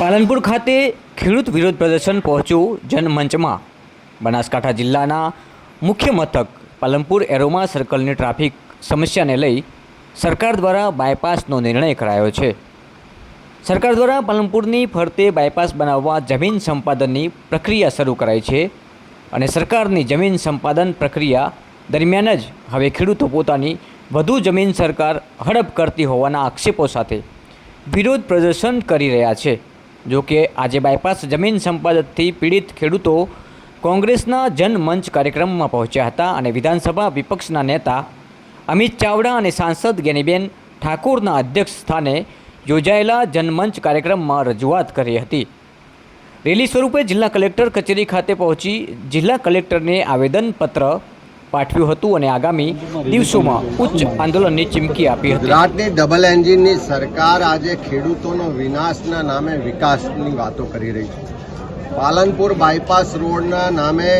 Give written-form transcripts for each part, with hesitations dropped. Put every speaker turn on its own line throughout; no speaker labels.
પાલનપુર ખાતે ખેડૂત વિરોધ પ્રદર્શન પહોંચ્યું જનમંચમાં। બનાસકાંઠા જિલ્લાના મુખ્ય મથક પાલનપુર એરોમા સર્કલની ટ્રાફિક સમસ્યાને લઈ સરકાર દ્વારા બાયપાસનો નિર્ણય કરાયો છે। સરકાર દ્વારા પાલનપુરની ફરતે બાયપાસ બનાવવા જમીન સંપાદનની પ્રક્રિયા શરૂ કરાઈ છે અને સરકારની જમીન સંપાદન પ્રક્રિયા દરમિયાન જ હવે ખેડૂતો પોતાની વધુ જમીન સરકાર હડપ કરતી હોવાના આક્ષેપો સાથે વિરોધ પ્રદર્શન કરી રહ્યા છે। જો કે આજે બાયપાસ જમીન સંપાદનથી પીડિત ખેડૂતો કોંગ્રેસના જનમંચ કાર્યક્રમમાં પહોંચ્યા હતા અને વિધાનસભા વિપક્ષના નેતા અમિત ચાવડા અને સાંસદ જ્ઞાનીબેન ઠાકોરના અધ્યક્ષ સ્થાને યોજાયેલા જનમંચ કાર્યક્રમમાં રજૂઆત કરી હતી। રેલી સ્વરૂપે જિલ્લા કલેક્ટર કચેરી ખાતે પહોંચી જિલ્લા કલેક્ટરને આવેદનપત્ર પાઠવ્યું હતું અને આગામી દિવસોમાં ઉચ્ચ આંદોલનની ચીમકી આપી હતી।
ગુજરાતની ડબલ એન્જિનની સરકાર આજે ખેડૂતોનો વિનાશના નામે વિકાસની વાતો કરી રહી છે। પાલનપુર બાયપાસ રોડના નામે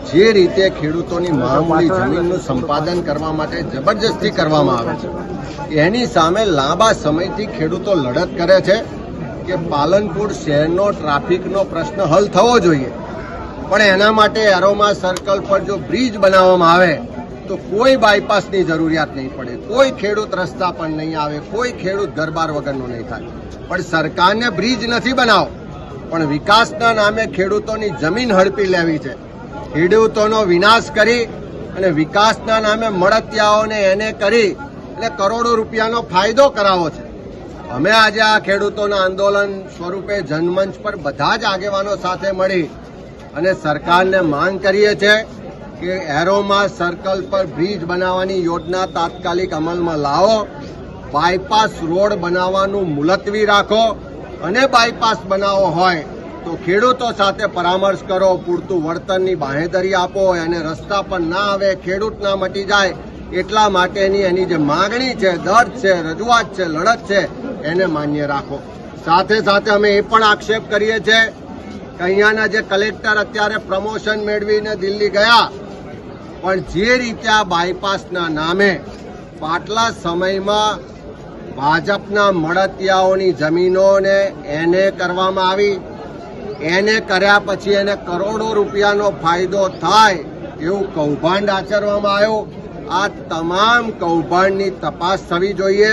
જે રીતે ખેડૂતોની મામૂલી જમીનનું સંપાદન કરવા માટે જબરજસ્તી કરવામાં આવે છે, એની સામે લાંબા સમયથી ખેડૂતો લડત કરે છે કે પાલનપુર શહેરનો ટ્રાફિકનો પ્રશ્ન હલ થવો જોઈએ, પણ એના માટે એરોમા સર્કલ પર જો બ્રિજ બનાવવામાં આવે તો કોઈ બાયપાસની જરૂરિયાત નહીં પડે, કોઈ ખેડૂત રસ્તા પર નહીં આવે, કોઈ ખેડૂત ઘરબાર વગરનો નહીં થાય। પણ સરકારને બ્રિજ નથી બનાવો, પણ વિકાસના નામે ખેડૂતોની જમીન હડપી લેવી છે, ખેડૂતોનો વિનાશ કરી અને વિકાસના નામે મળતિયાઓને એને કરી એટલે કરોડો રૂપિયાનો ફાયદો કરાવો છે। અમે આજે આ ખેડૂતોના આંદોલન સ્વરૂપે જનમંચ પર બધા જ આગેવાનો સાથે મળી અને સરકારને માંગ કરીએ છીએ કે એરોમા સર્કલ પર બ્રિજ બનાવવાની યોજના તાત્કાલિક અમલમાં લાવો, બાયપાસ રોડ બનાવવાનું મુલતવી રાખો અને બાયપાસ બનાવવો હોય તો ખેડૂતો સાથે પરામર્શ કરો, પૂરતું વળતરની બાંહેધરી આપો, એને રસ્તા પર ના આવે, ખેડૂત ના મટી જાય એટલા માટેની એની જે માગણી છે, દર્દ છે, રજૂઆત છે, લડત છે એને માન્ય રાખો। સાથે સાથે અમે એ પણ આક્ષેપ કરીએ છીએ કે અહીંયાના જે કલેક્ટર અત્યારે પ્રમોશન મેળવીને દિલ્હી ગયા, પણ જે રીતે આ બાયપાસના નામે પાછલા સમયમાં ભાજપના મળતિયાઓની જમીનોને એને કરવામાં આવી, એને કર્યા પછી એને કરોડો રૂપિયાનો ફાયદો થાય એવું કૌભાંડ આચરવામાં આવ્યું। આ તમામ કૌભાંડની તપાસ થવી જોઈએ,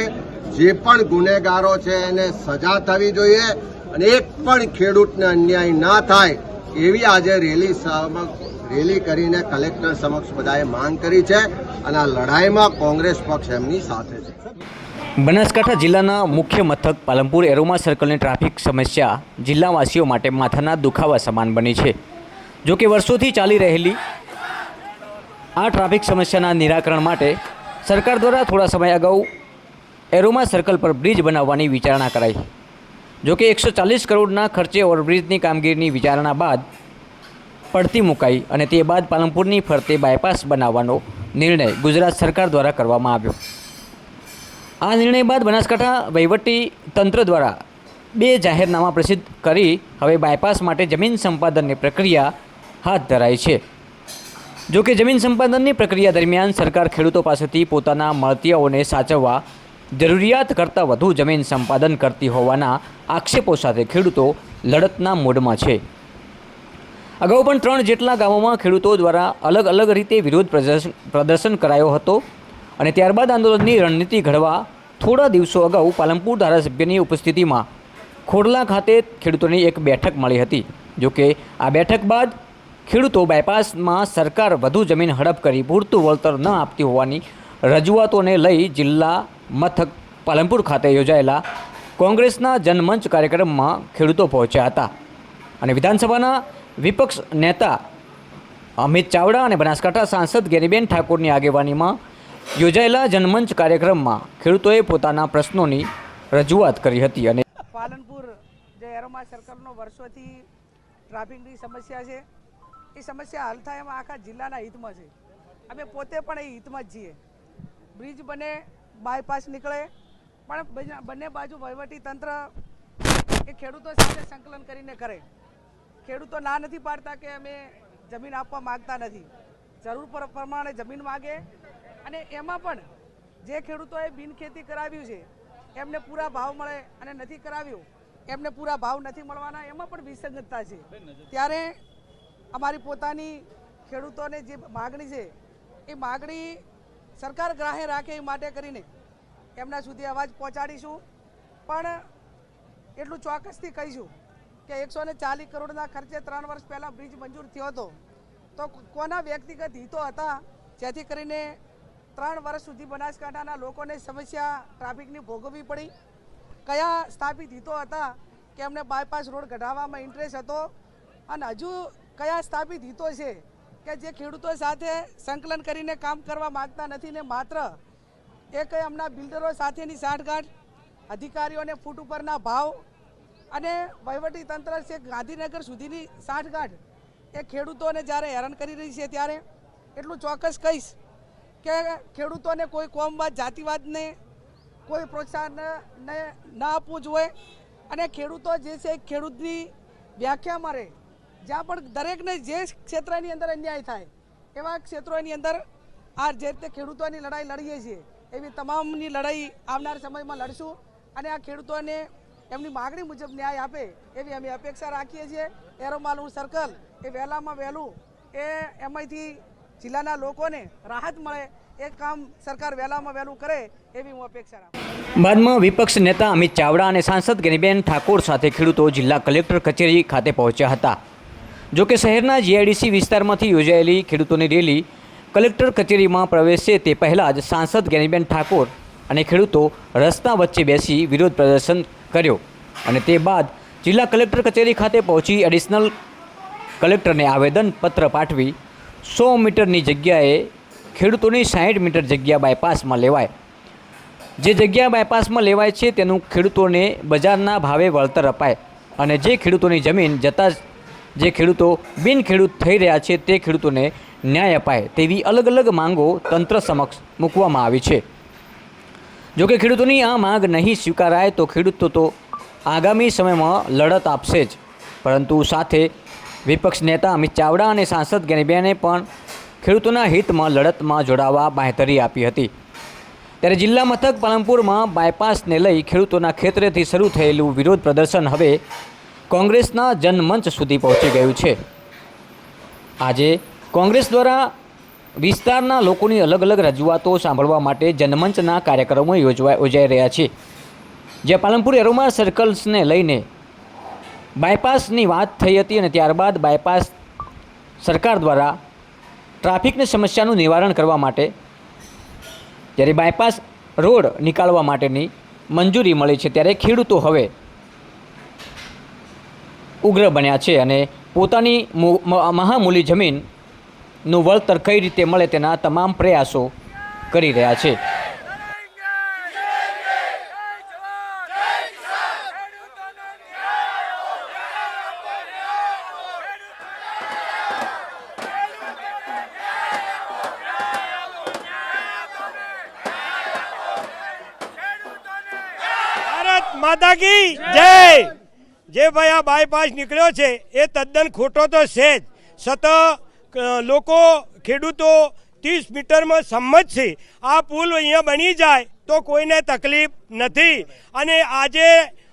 જે પણ ગુનેગારો છે એને સજા થવી જોઈએ અને એક પણ ખેડૂતને અન્યાય ના થાય એવી આજે રેલી કરીને કલેક્ટર સમક્ષ બધાએ માંગ કરી છે અને આ લડાઈમાં કોંગ્રેસ પક્ષ એમની સાથે છે।
બનાસકાંઠા જિલ્લાના મુખ્ય મથક પાલનપુર એરોમા સર્કલની ટ્રાફિક સમસ્યા જિલ્લાવાસીઓ માટે માથાના દુખાવા સમાન બની છે। જો કે વર્ષોથી ચાલી રહેલી આ ટ્રાફિક સમસ્યાના નિરાકરણ માટે સરકાર દ્વારા થોડા સમય અગાઉ એરોમા સર્કલ પર બ્રિજ બનાવવાની વિચારણા કરાઈ। જો કે 140 કરોડના ખર્ચે ઓવરબ્રિજની કામગીરીની વિચારણા બાદ પડતી મુકાઈ અને તે બાદ પાલનપુરની ફરતે બાયપાસ બનાવવાનો નિર્ણય ગુજરાત સરકાર દ્વારા કરવામાં આવ્યો। આ નિર્ણય બાદ બનાસકાંઠા વહીવટી તંત્ર દ્વારા 2 જાહેરનામા પ્રસિદ્ધ કરી હવે બાયપાસ માટે જમીન સંપાદનની પ્રક્રિયા હાથ ધરાઈ છે। જો કે જમીન સંપાદનની પ્રક્રિયા દરમિયાન સરકાર ખેડૂતો પાસેથી પોતાના મળતિયાઓને સાચવવા જરૂરિયાત કરતાં વધુ જમીન સંપાદન કરતી હોવાના આક્ષેપો સાથે ખેડૂતો લડતના મૂડમાં છે। અગાઉ પણ 3 જેટલા ગામોમાં ખેડૂતો દ્વારા અલગ અલગ રીતે વિરોધ પ્રદર્શન કરાયો હતો અને ત્યારબાદ આંદોલનની રણનીતિ ઘડવા થોડા દિવસો અગાઉ પાલનપુર ધારાસભ્યની ઉપસ્થિતિમાં ખોડલા ખાતે ખેડૂતોની એક બેઠક મળી હતી। જો કે આ બેઠક બાદ ખેડૂતો બાયપાસમાં સરકાર વધુ જમીન હડપ કરી પૂરતું વળતર ન આપતી હોવાની રજૂઆતોને લઈ જિલ્લા મથક પાલનપુર ખાતે યોજાયેલા કોંગ્રેસના જનમંચ કાર્યક્રમમાં ખેડૂતો પહોંચ્યા હતા અને વિધાનસભાના વિપક્ષ નેતા અમિત ચાવડા અને બનાસકાંઠા સાંસદ જ્ઞાનીબેન ઠાકોરની આગેવાનીમાં યોજાયેલા જનમંચ કાર્યક્રમમાં ખેડૂતોએ પોતાના પ્રશ્નોની રજૂઆત કરી હતી। અને
પાલનપુર જે એરોમા સર્કલનો વર્ષોથી ટ્રાફિકની સમસ્યા છે, એ સમસ્યા હલ થાય એમાં આખા જિલ્લાના હિતમાં છે। અમે પોતે પણ એ હિતમાં જ છીએ। બ્રિજ બને, બાયપાસ નીકળે, પણ બંને બાજુ વહીવટી તંત્ર એ ખેડૂતો સાથે સંકલન કરીને કરે। ખેડૂતો ના નથી પાડતા કે અમે જમીન આપવા માગતા નથી, જરૂર પ્રમાણે જમીન માગે અને એમાં પણ જે ખેડૂતોએ બિનખેતી કરાવ્યું છે એમને પૂરા ભાવ મળે અને નથી કરાવ્યું એમને પૂરા ભાવ નથી મળવાના, એમાં પણ વિસંગતતા છે. ત્યારે અમારી પોતાની ખેડૂતોને જે માગણી છે એ માગણી સરકાર ગ્રાહ્ય રાખે એ માટે કરીને એમના સુધી અવાજ પહોંચાડીશું. પણ એટલું ચોક્કસથી કહીશું કે 140 કરોડના ખર્ચે 3 વર્ષ પહેલાં બ્રિજ મંજૂર થયો હતો, તો કોના વ્યક્તિગત હિતો હતા જેથી કરીને 3 વર્ષ સુધી બનાસકાંઠાના લોકોને સમસ્યા ટ્રાફિકની ભોગવવી પડી? કયા સ્થાપિત હિતો હતા કે એમને બાયપાસ રોડ કઢાવવામાં ઇન્ટરેસ્ટ હતો? અને હજુ કયા સ્થાપિત હિતો છે કે જે ખેડૂતો સાથે સંકલન કરીને કામ કરવા માગતા નથી ને માત્ર એક એમના બિલ્ડરો સાથેની સાંઠગાંઠ, અધિકારીઓને ફૂટ ઉપરના ભાવ અને વહીવટી તંત્ર છે ગાંધીનગર સુધીની સાંઠગાંઠ એ ખેડૂતોને જ્યારે હેરાન કરી રહી છે, ત્યારે એટલું ચોક્કસ કહીશ કે ખેડૂતોને કોઈ કોમવાદ, જાતિવાદને કોઈ પ્રોત્સાહન ના આપવું જોઈએ. અને ખેડૂતો જે છે ખેડૂતની વ્યાખ્યામાં રહે, જ્યાં પણ દરેકને જે ક્ષેત્રની અંદર અન્યાય થાય એવા ક્ષેત્રોની અંદર આ જે રીતે ખેડૂતોની લડાઈ લડીએ છીએ એવી તમામની લડાઈ આવનાર સમયમાં લડશું. અને આ ખેડૂતોને એમની માગણી મુજબ ન્યાય આપે એવી અમે અપેક્ષા રાખીએ છીએ. એરોમાલું સર્કલ એ વહેલામાં વહેલું એ એમાંથી જિલ્લાના લોકોને રાહત મળે એ કામ સરકાર વહેલામાં વહેલું કરે એવી હું અપેક્ષા રાખું.
બાદમાં વિપક્ષ નેતા અમિત ચાવડા અને સાંસદ ગેનીબેન ઠાકોર સાથે ખેડૂતો જિલ્લા કલેક્ટર કચેરી ખાતે પહોંચ્યા હતા. જોકે શહેરના જીઆઈડીસી વિસ્તારમાંથી યોજાયેલી ખેડૂતોની રેલી કલેક્ટર કચેરીમાં પ્રવેશે તે પહેલાં જ સાંસદ ગેનીબેન ઠાકોર અને ખેડૂતો રસ્તા વચ્ચે બેસી વિરોધ પ્રદર્શન કર્યો અને તે બાદ જિલ્લા કલેક્ટર કચેરી ખાતે પહોંચી એડિશનલ કલેક્ટરને આવેદનપત્ર પાઠવી 100 મીટરની જગ્યાએ ખેડૂતોની 60 મીટર જગ્યા બાયપાસમાં લેવાય. જે જગ્યા બાયપાસમાં લેવાય છે તેનું ખેડૂતોને બજારના ભાવે વળતર અપાય અને જે ખેડૂતોની જમીન જતાં જે ખેડૂતો બિનખેડૂત થઈ રહ્યા છે તે ખેડૂતોને ન્યાય અપાય તેવી અલગ અલગ માંગો તંત્ર સમક્ષ મૂકવામાં આવી છે. જોકે ખેડૂતોની આ માંગ નહીં સ્વીકારાય તો ખેડૂતો તો આગામી સમયમાં લડત આપશે જ. પરંતુ સાથે વિપક્ષ નેતા અમિત ચાવડા અને સાંસદ ગેનીબેને પણ ખેડૂતોના હિતમાં લડતમાં જોડાવા બાંહેધરી આપી હતી. ત્યારે જિલ્લા મથક પાલનપુરમાં બાયપાસને લઈ ખેડૂતોના ખેતરેથી શરૂ થયેલું વિરોધ પ્રદર્શન હવે કોંગ્રેસના જનમંચ સુધી પહોંચી ગયું છે. આજે કોંગ્રેસ દ્વારા વિસ્તારના લોકોની અલગ અલગ રજૂઆતો સાંભળવા માટે જનમંચના કાર્યક્રમો યોજાઈ રહ્યા છે. જ્યાં પાલનપુર એરોમા સર્કલ્સને લઈને બાયપાસની વાત થઈ હતી અને ત્યારબાદ બાયપાસ સરકાર દ્વારા ટ્રાફિકની સમસ્યાનું નિવારણ કરવા માટે જ્યારે બાયપાસ રોડ નીકાળવા માટેની મંજૂરી મળી છે, ત્યારે ખેડૂતો હવે ઉગ્ર બન્યા છે અને પોતાની મહામૂલી જમીનનું વળતર કઈ રીતે મળે તેના તમામ પ્રયાસો કરી રહ્યા છે.
ભારત માતા કી જય. જે ભાઈ આ બાયપાસ નીકળ્યો છે એ તદ્દન ખોટો તો છે જ. લોકો ખેડૂતો 30 મીટરમાં સંમત છે. આ પુલ અહીંયા બની જાય તો કોઈને તકલીફ નથી. અને આજે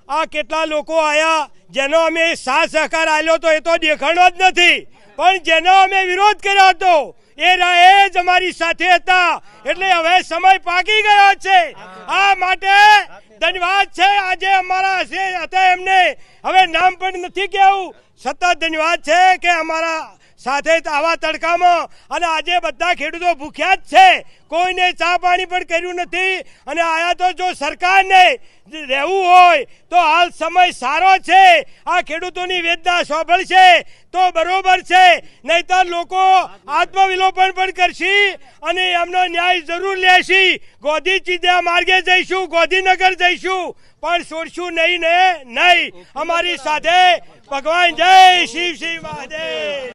આ કેટલા લોકો આવ્યા જેનો અમે સાથ સહકાર આપ્યો તો એ તો દેખાણો જ નથી, પણ જેનો અમે વિરોધ કર્યો હતો એ જ અમારી સાથે હતા. એટલે હવે સમય પાકી ગયો છે. આ માટે ધન્યવાદ છે. આજે અમારા હતા એમને હવે નામ પણ નથી કહેવું, સતત ધન્યવાદ છે કે અમારા સાથે આવા તડકામાં અને આજે બધા ખેડૂતો ભૂખ્યા જ છે, કોઈને ચા પાણી પણ કર્યું નથી. અને આયા તો જો સરકારને રહેવું હોય તો હાલ સમય સારો છે, આ ખેડૂતોની વેદના સાંભળશે તો બરોબર છે, નહીતર લોકો આત્મવિલોપન પણ કરશે અને એમનો ન્યાય જરૂર લેશે. ગોધી ચીધા માર્ગે જઈશું, ગોધીનગર જઈશું, પણ છોડશું નહીં ને નહીં. અમારી સાથે ભગવાન જય શિવ મહાદેવ.